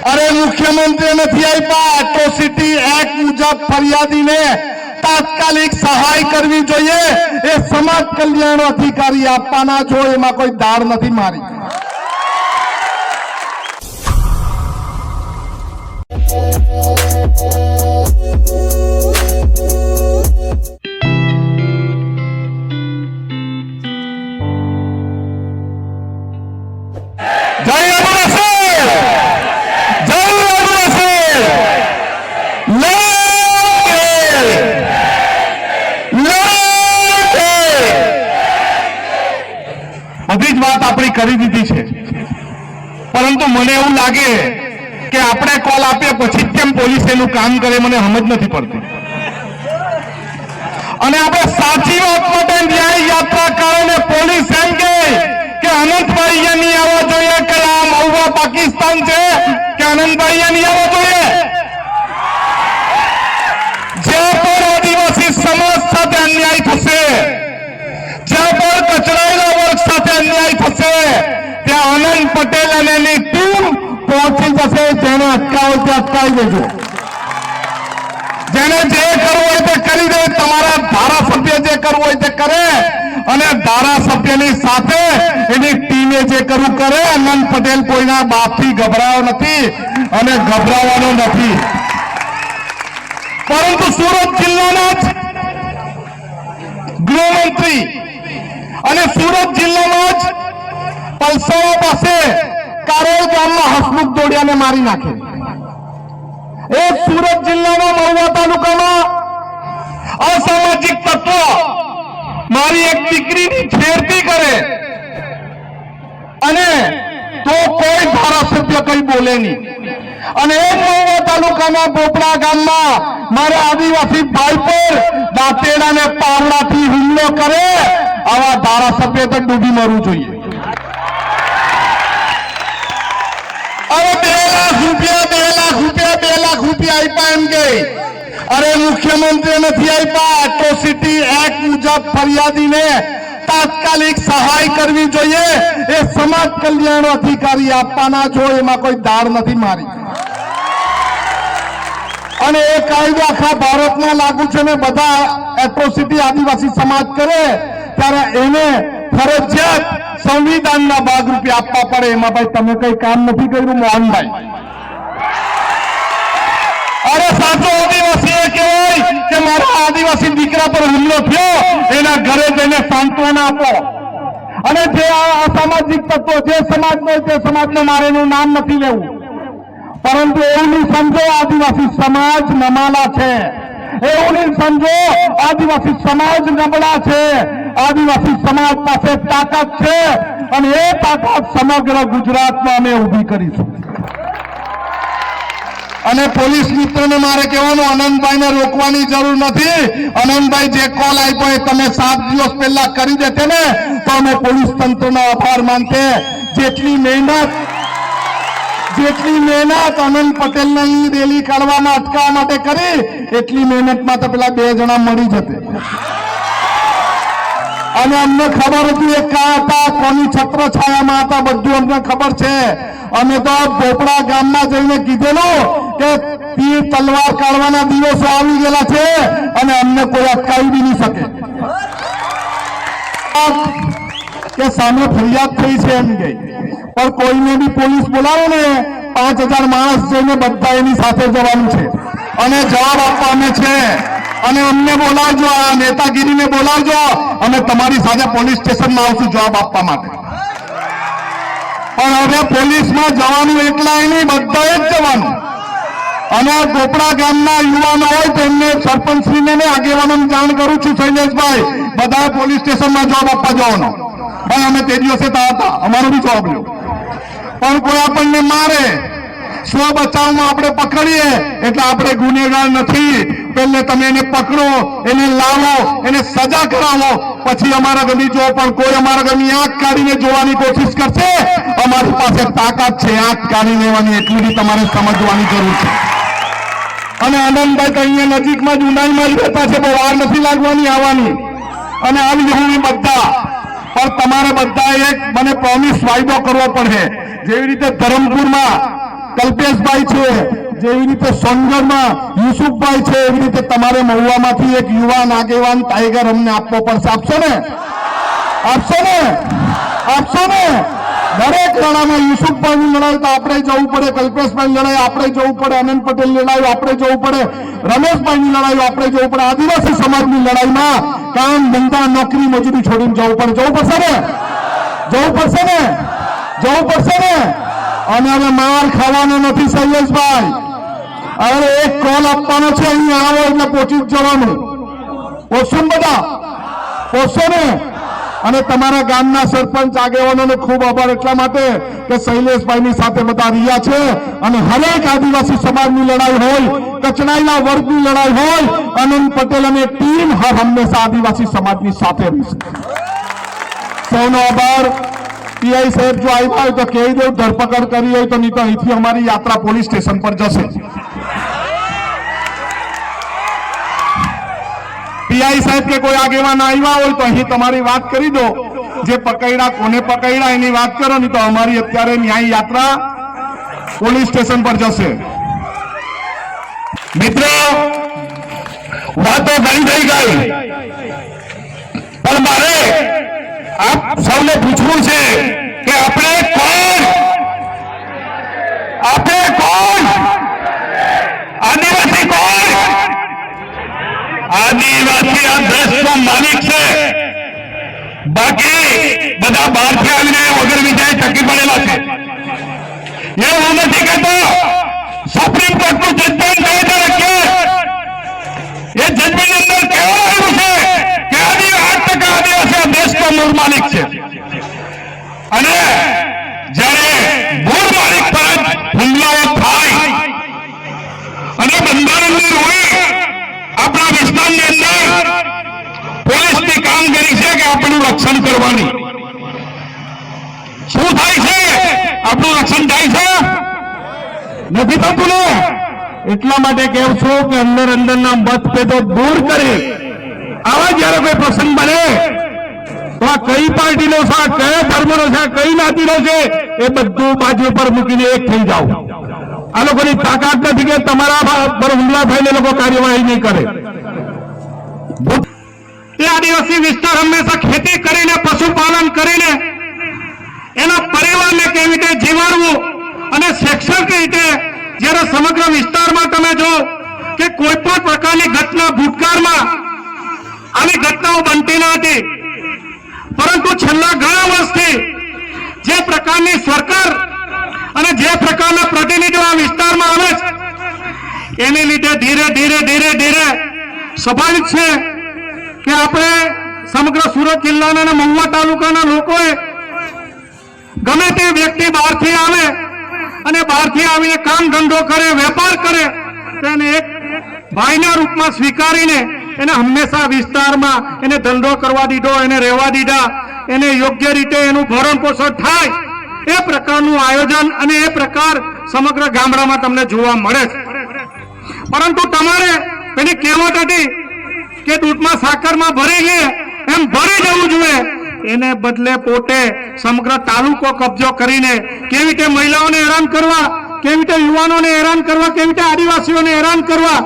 अरे मुख्यमंत्री નથી આપ્યા એટ્રોસિટી એક્ટ મુજબ ફરિયાદીને તાત્કાલિક સહાય કરવી જોઈએ એ સમાજ કલ્યાણ અધિકારી આપવાના જો એમાં કોઈ દાળ નથી મારી। બધી જ વાત આપણી કરી દીધી છે, પરંતુ મને એવું લાગે કે આપણે કોલ આપીએ પછી કેમ પોલીસ એનું કામ કરે મને સમજ નથી પડતી। અને આપણે સાચી વાત માટે ન્યાય યાત્રા કારણે પોલીસ એમ કે અનંતભાઈ અહીંયા નહીં આવવા જોઈએ કે આ મહુવા પાકિસ્તાન છે કે અનંતભાઈ અહીંયા નહીં આવવા જોઈએ। જ્યાં પણ આદિવાસી સમાજ સાથે અન્યાય થશે, જ્યાં પણ કચડાયેલા વર્ગ સાથે અન્યાય થશે, ત્યાં આનંદ પટેલ અને એની ટીમ પહોંચી જશે। જેને અટકાવો તે અટકાવી દેજો, જેને જે કરવું હોય તે કરી દે, તમારા ધારાસભ્ય જે કરવું હોય તે કરે અને ધારાસભ્યની સાથે એની ટીમે જે કરવું કરે। આનંદ પટેલ કોઈના બાપથી ગભરાયો નથી અને ગભરાવાનો નથી। પરંતુ સુરત જિલ્લાના જ ગૃહમંત્રી અને સુરત જિલ્લામાં જ પલસાણા પાસે કારોલ ગામમાં હસમુખ દોડિયાને મારી નાખે। એ સુરત જિલ્લાના મહુવા તાલુકામાં અસામાજિક તત્વો મારી એક દીકરીની છેડતી કરે અને તો કોઈ ધારાસભ્ય કઈ બોલે નહીં। અને એ મહુવા તાલુકાના બોપડા ગામમાં મારા આદિવાસી ભાઈ પર દાંતેડા ને પાવડાથી હુમલો કરે, આવા ધારાસભ્ય તો ડૂબી મરવું જોઈએ। હવે 2 લાખ રૂપિયા આપ્યા એમ કે અરે મુખ્યમંત્રી નથી આપ્યા એટ્રોસિટી એક્ટ મુજબ ફરિયાદીને તાત્કાલિક સહાય કરવી જોઈએ એ સમાજ કલ્યાણ અધિકારી આપવાના જો એમાં કોઈ દાળ નથી મારી। અને એ કાયદો આખા ભારતમાં લાગુ છે ને બધા એટ્રોસિટી આદિવાસી સમાજ કરે ત્યારે એને ફરજિયાત સંવિધાનના ભાગરૂપે આપવા પડે। એમાં ભાઈ તમે કઈ કામ નથી કર્યું મોહનભાઈ। અરે સાચો આદિવાસી એ કહેવાય કે મારા આદિવાસી દીકરા પર હુમલો થયો, એના ઘરે જઈને સાંત્વના આપો। અને જે અસામાજિક તત્વો જે સમાજનો તે સમાજને મારે એનું નામ નથી લેવું, પરંતુ એવું નહીં સમજો આદિવાસી સમાજ નમાલા છે, એવું નહીં સમજો આદિવાસી સમાજ નબળા છે। આદિવાસી સમાજ પાસે તાકાત છે અને એ તાકાત સમગ્ર ગુજરાતમાં અમે ઊભી કરીશું। અને પોલીસ મિત્રોને મારે કહેવાનું આનંદભાઈને રોકવાની જરૂર નથી। આનંદભાઈ જે કોલ આપ્યો એ તમે 7 દિવસ પહેલા કરી દેતે ને તો અમે પોલીસ તંત્રનો આભાર માનતે। જેટલી મહેનત આનંદ પટેલની રેલી કાઢવામાં અટકાવવા માટે કરી એટલી મહેનતમાં તો પેલા 2 જણા મળી જતે। અને અમને ખબર હતી એ ક્યાં હતા, કોની છત્ર છાયામાં હતા, બધું અમને ખબર છે। અમે તો બોપડા ગામમાં જઈને કીધેલું કે તીર તલવાર કાઢવાના દિવસો આવી ગયેલા છે અને અમને કોઈ અટકાવી બી નહીં શકે। કે સામે ફરિયાદ થઈ છે એમ ગઈ, પણ કોઈને બી પોલીસ બોલાવો ને 5000 માણસ જઈને બધા એની સાથે જવાનું છે અને જવાબ આપવા છે। અને અમને બોલાવજો, આ નેતાગીરીને બોલાવજો, અમે તમારી સાથે પોલીસ સ્ટેશનમાં આવશું જવાબ આપવા માટે। પણ હવે પોલીસમાં જવાનું એકલા નહીં, બધાએ જ જવાનું। અને ગોપડા ગામના યુવાનો હોય તેમને સરપંચશ્રીને આગેવાનોને જાણ કરું છું, શૈલેષભાઈ બધા પોલીસ સ્ટેશનમાં જવાબ આપવા જવાનો। ભાઈ અમે તે દિવસે હતા, અમારો બી જવાબ લ્યો। પણ કોઈ આપણને મારે, સ્વ બચાવમાં આપણે પકડીએ એટલે આપણે ગુનેગાર નથી। પહેલે તમે એને પકડો, એને લાવો, એને સજા કરાવો, પછી અમારા ગમી જો પણ કોઈ અમારા ગમી આંખ કાઢીને જોવાની કોશિશ કરશે, અમારી પાસે તાકાત છે આંખ કાઢી લેવાની, એટલી બી તમારે સમજવાની જરૂર છે। અને આનંદભાઈ તો અહીંયા નજીકમાં જ ઉનાઈમાં જ રહેતા છે, બહુ વાર નથી લાગવાની આવવાની। અને આવી હું બધા, પણ તમારે બધા એક મને પ્રોમિસ વાયદો કરવો પડે। જેવી રીતે ધરમપુરમાં કલ્પેશભાઈ છે, જેવી રીતે સોનગઢમાં યુસુફભાઈ છે, એવી રીતે તમારે મહુવામાંથી એક યુવાન આગેવાન ટાઈગર અમને આપવો પડશે. આપશો ને? આપશો ને? આપશો ને? દરેક લડાઈમાં યુસુફભાઈની લડાઈ તો આપણે જવું પડે, કલ્પેશભાઈની લડાઈ આપણે જવું પડે, અનંત પટેલની લડાઈ આપણે જવું પડે, રમેશભાઈની લડાઈ આપણે જવું પડે, આદિવાસી સમાજની લડાઈમાં કામ ધંધા નોકરી મજૂરી છોડીને જવું પડે. જવું પડશે ને? જવું પડશે ને? જવું પડશે ને? અને હવે માર ખાવાનો નથી શૈલેષભાઈ. હવે એક કોલ આપવાનો છે, અહીંયા આવો એટલે પહોંચી જ જવાનું. પહોંચશો ને બધા? પહોંચશો ને? અને તમારા ગામના સરપંચ આગેવાનોનો ખૂબ આભાર એટલા માટે કે શૈલેષભાઈની સાથે બધા રહ્યા છે અને હરેક આદિવાસી સમાજની લડાઈ હોય, કચડાયેલા વર્ગની લડાઈ હોય, અનંત પટેલ અને ટીમ હર હંમેશા આદિવાસી સમાજની સાથે રહેશે. સૌનો આભાર. પીઆઈ સાહેબ જો આવ્યા હોય તો કહી દઉં, ધરપકડ કરી હોય તો, નહીં તો અહીંથી અમારી યાત્રા પોલીસ સ્ટેશન પર જશે. પીઆઈ સાહેબ કે કોઈ આગેવાન આવ્યા હોય તો અહીં તમારી વાત કરી દો, જે પકડ્યા કોને પકડ્યા એની વાત કરો, નહીં તો અમારી અત્યારે ન્યાય યાત્રા પોલીસ સ્ટેશન પર જશે. મિત્રો, વાતો ઘણી થઈ ગઈ, પણ મારે આપ સૌને પૂછવું છે કે આપણે કોણ? આપણે કોણ? આદિવાસી કોણ? આદિવાસી આ દેશનો માલિક છે. બાકી બધા બહારથી આવીને વગર વિચારે ટકી પડેલા છે. એવું નથી કહેતો. સુપ્રીમ કોર્ટનું જજમેન્ટ કહે છે કે એ જજમેન્ટની અંદર કહેવામાં આવ્યું છે કે 8% આદિવાસી આ દેશનો મૂળ માલિક છે. અને જ્યારે મૂળ માલિક પર હુમલાઓ થાય અને બંધારણની રૂએ આપણા વિસ્તારની અંદર પોલીસની કામગીરી છે કે આપણું રક્ષણ કરવાની. શું થાય છે? આપણું રક્ષણ થાય છે? નથી થતું ને? એટલા માટે કહું છું કે અંદર અંદરના મતભેદો દૂર કરી આવા જયારે કોઈ પ્રસંગ બને તો આ કઈ પાર્ટીનો છે, કયા ધર્મનો છે, કઈ જ્ઞાતિનો છે, એ બધું બાજુ પર મૂકીને એક થઈ જાઓ. આ લોકોની તાકાત નથી કે તમારા પર હુમલા થઈને લોકો કાર્યવાહી નહીં કરે. એ આદિવાસી વિસ્તાર હંમેશા ખેતી કરીને, પશુપાલન કરીને એના પરિવારને કેવી રીતે જીવાડવું અને શૈક્ષણિક રીતે જ્યારે સમગ્ર વિસ્તારમાં તમે જો કે કોઈ પણ પ્રકારની ઘટના ભૂતકાળમાં આવી ઘટનાઓ બનતી ન હતી, પરંતુ છેલ્લા ઘણા વર્ષથી જે પ્રકારની સરકાર અને જે પ્રકારના પ્રતિનિધિઓ આ વિસ્તારમાં આવે છે, એને લીધે ધીરે ધીરે ધીરે ધીરે સ્વાભાવિક છે કે આપણે સમગ્ર સુરત જિલ્લાના અને મહુવા તાલુકાના લોકોએ ગમે તે વ્યક્તિ બહારથી આવે અને બહારથી આવીને કામ ધંધો કરે, વેપાર કરે, તો એને એક ભાઈના રૂપમાં સ્વીકારીને એને હંમેશા વિસ્તારમાં એને ધંધો કરવા દીધો, એને રહેવા દીધા, એને યોગ્ય રીતે એનું ભરણ પોષણ થાય એ પ્રકારનું આયોજન અને એ પ્રકાર સમગ્ર ગામડામાં તમને જોવા મળે છે. પરંતુ તમારે પેલી કહેવત હતી કે દૂધમાં સાકરમાં ભરી ગયે એમ ભરી જવું જોઈએ, એને બદલે પોતે સમગ્ર તાલુકો કબજો કરીને કેવી રીતે મહિલાઓને હેરાન કરવા, કેવી રીતે યુવાનોને હેરાન કરવા, કેવી રીતે આદિવાસીઓને હેરાન કરવા,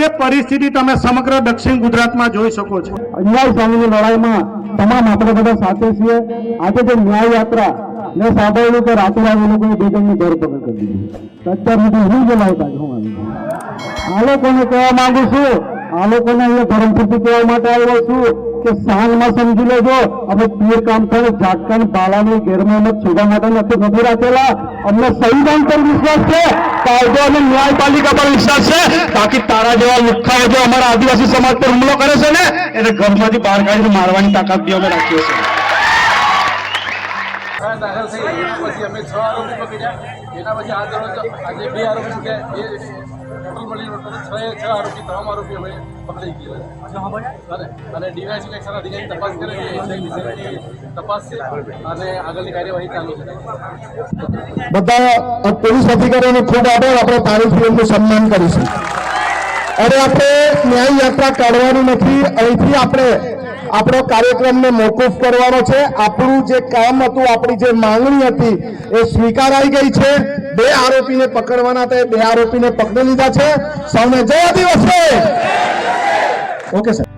એ પરિસ્થિતિ તમે સમગ્ર દક્ષિણ ગુજરાતમાં જોઈ શકો છો. અન્યાય સામેની લડાઈમાં તમામ આપણે બધા સાથે છીએ. આજે જે ન્યાય યાત્રા મેં સાંભળ્યું કે રાતોરાત એ લોકોએ બે જણની ધરપકડ કરી દીધી. અત્યાર સુધી હું બોલાવતા હું આ લોકોને કહેવા માંગુ છું, આ લોકોને અહીંયા ધરમપુરથી કહેવા માટે આવ્યો છું કે સાંજમાં સમજી લેજો, આપણે પીર કામ થાય ઝાટકા બાલાની ગેરમહેમત શોધવા માટે નથી રાખેલા. અમને સંવિધાન પર વિશ્વાસ છે, કાયદો અને ન્યાયપાલિકા પર વિશ્વાસ છે. બાકી તારા જેવા લુખ્ખાઓ જો અમારા આદિવાસી સમાજ પર હુમલો કરે છે ને, એને ઘરમાંથી બહાર કાઢીને મારવાની તાકાત બી અમે રાખીએ છીએ. દાખલ થઈ પછી અમે 6 આરોપી પકડ્યા. એના પછી આજે 2 આરોપી છે. એ ટોટલ મળીને 6 આરોપી, તમામ આરોપી અમે પકડી ગયા. અને ડીવાયસી કક્ષાના અધિકારી તપાસ કરે છે, તપાસ છે અને આગળની કાર્યવાહી ચાલુ છે. બધા પોલીસ અધિકારીઓને ખૂબ આભાર. આપણે તારીખનું સન્માન કરીશું. અરે આપણે ન્યાય યાત્રા કાઢવાની નથી, અહીંથી આપણે આપણો કાર્યક્રમને મોકૂફ કરવાનો છે. આપણું જે કામ હતું, આપણી જે માંગણી હતી એ સ્વીકારાઈ ગઈ છે. 2 આરોપીને પકડવાના હતા, એ 2 આરોપીને પકડી લીધા છે. સૌને જય આદિવાસી. Okay sir.